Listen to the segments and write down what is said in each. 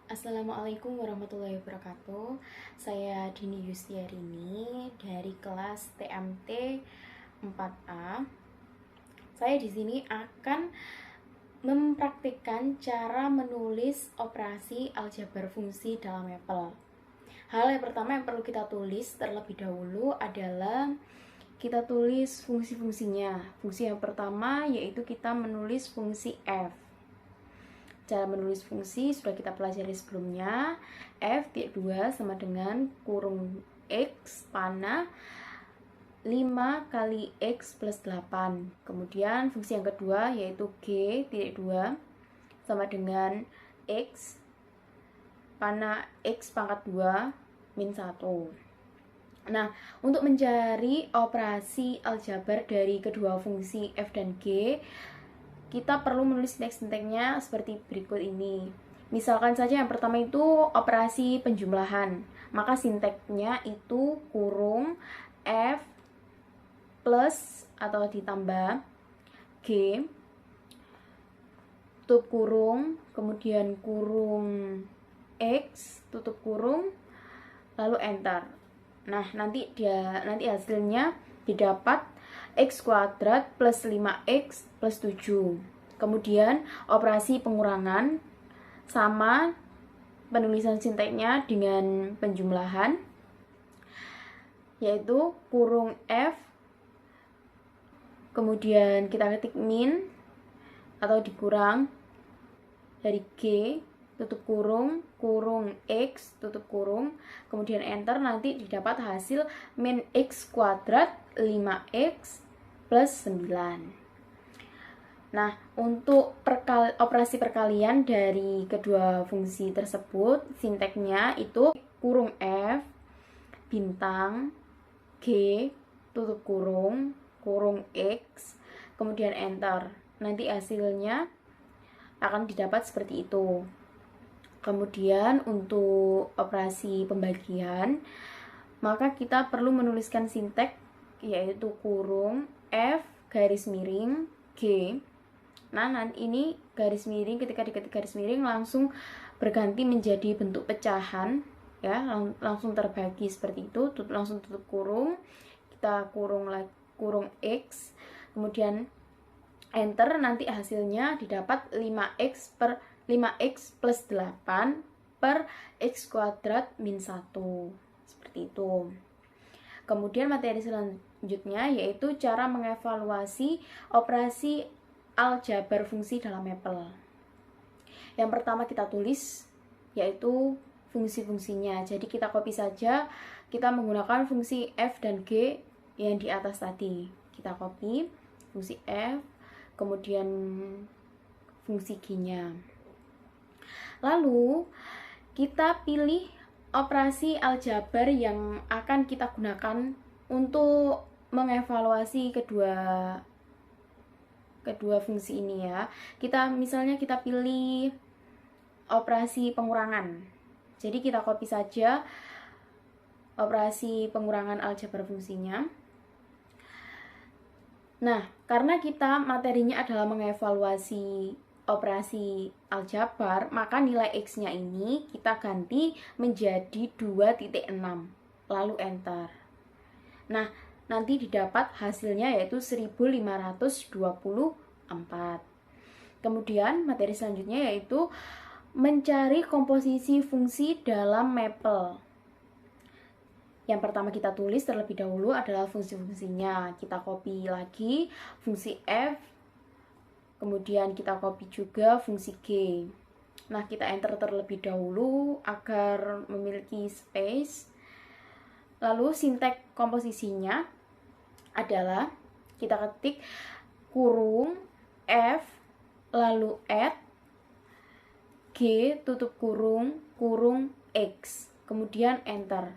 Assalamualaikum warahmatullahi wabarakatuh. Saya Dini Yustiarini dari kelas TMT 4A. Saya di sini akan mempraktikkan cara menulis operasi aljabar fungsi dalam Maple. Hal yang pertama yang perlu kita tulis terlebih dahulu adalah kita tulis fungsi-fungsinya. Fungsi yang pertama yaitu kita menulis fungsi f. Cara menulis fungsi sudah kita pelajari sebelumnya. F(2) sama dengan kurung X panah 5 kali X plus 8. Kemudian fungsi yang kedua yaitu G(2) sama dengan X panah X pangkat 2 min 1. Nah, untuk mencari operasi aljabar dari kedua fungsi F dan G, kita perlu menulis sinteks-sinteksnya seperti berikut ini. Misalkan saja yang pertama itu operasi penjumlahan, maka sinteksnya itu kurung F plus atau ditambah G tutup kurung, kemudian kurung X tutup kurung, lalu enter. Nah, nanti hasilnya didapat X kuadrat plus 5X plus 7. Kemudian operasi pengurangan sama penulisan sinteksnya dengan penjumlahan, yaitu kurung F, kemudian kita ketik min atau dikurang dari G tutup kurung, kurung X tutup kurung, kemudian enter, nanti didapat hasil min X kuadrat 5X plus 9. Nah, untuk operasi perkalian dari kedua fungsi tersebut, sinteksnya itu kurung F, bintang, G, tutup kurung, kurung X, kemudian enter. Nanti hasilnya akan didapat seperti itu. Kemudian untuk operasi pembagian, maka kita perlu menuliskan sinteks yaitu kurung F garis miring G. Nah, ini garis miring, ketika diketik garis miring langsung berganti menjadi bentuk pecahan ya, langsung terbagi seperti itu, langsung tutup kurung, kita kurung X, kemudian enter, nanti hasilnya didapat 5x plus 8 per X kuadrat min 1 seperti itu. Kemudian materi selanjutnya yaitu cara mengevaluasi operasi aljabar fungsi dalam Maple. Yang pertama kita tulis yaitu fungsi-fungsinya. Jadi kita copy saja, kita menggunakan fungsi F dan G yang di atas tadi. Kita copy fungsi F, kemudian fungsi G-nya. Lalu kita pilih operasi aljabar yang akan kita gunakan untuk mengevaluasi kedua fungsi ini ya. Misalnya kita pilih operasi pengurangan. Jadi kita copy saja operasi pengurangan aljabar fungsinya. Nah, karena kita materinya adalah mengevaluasi operasi aljabar, maka nilai X-nya ini kita ganti menjadi 2.6, lalu enter. Nah, nanti didapat hasilnya yaitu 1524. Kemudian materi selanjutnya yaitu mencari komposisi fungsi dalam Maple. Yang pertama kita tulis terlebih dahulu adalah fungsi-fungsinya. Kita copy lagi fungsi F, kemudian kita copy juga fungsi G. Nah, kita enter terlebih dahulu agar memiliki space. Lalu sinteks komposisinya adalah kita ketik kurung F, lalu add G tutup kurung, kurung X, kemudian enter.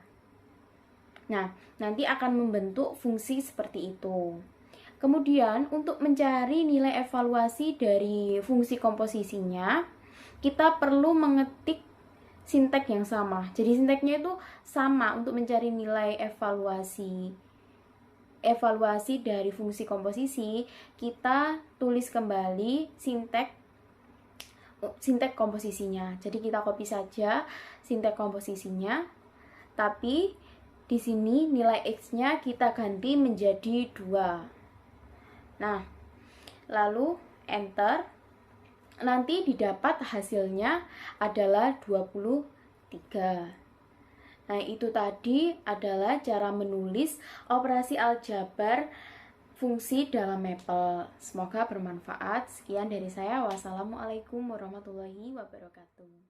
Nah, nanti akan membentuk fungsi seperti itu. Kemudian untuk mencari nilai evaluasi dari fungsi komposisinya, kita perlu mengetik sinteks yang sama. Jadi sinteksnya itu sama untuk mencari nilai evaluasi dari fungsi komposisi. Kita tulis kembali sinteks sintek komposisinya. Jadi kita copy saja sintek komposisinya, tapi di sini nilai X-nya kita ganti menjadi 2. Nah, lalu enter. Nanti didapat hasilnya adalah 23. Nah, itu tadi adalah cara menulis operasi aljabar fungsi dalam Maple. Semoga bermanfaat. Sekian dari saya. Wassalamualaikum warahmatullahi wabarakatuh.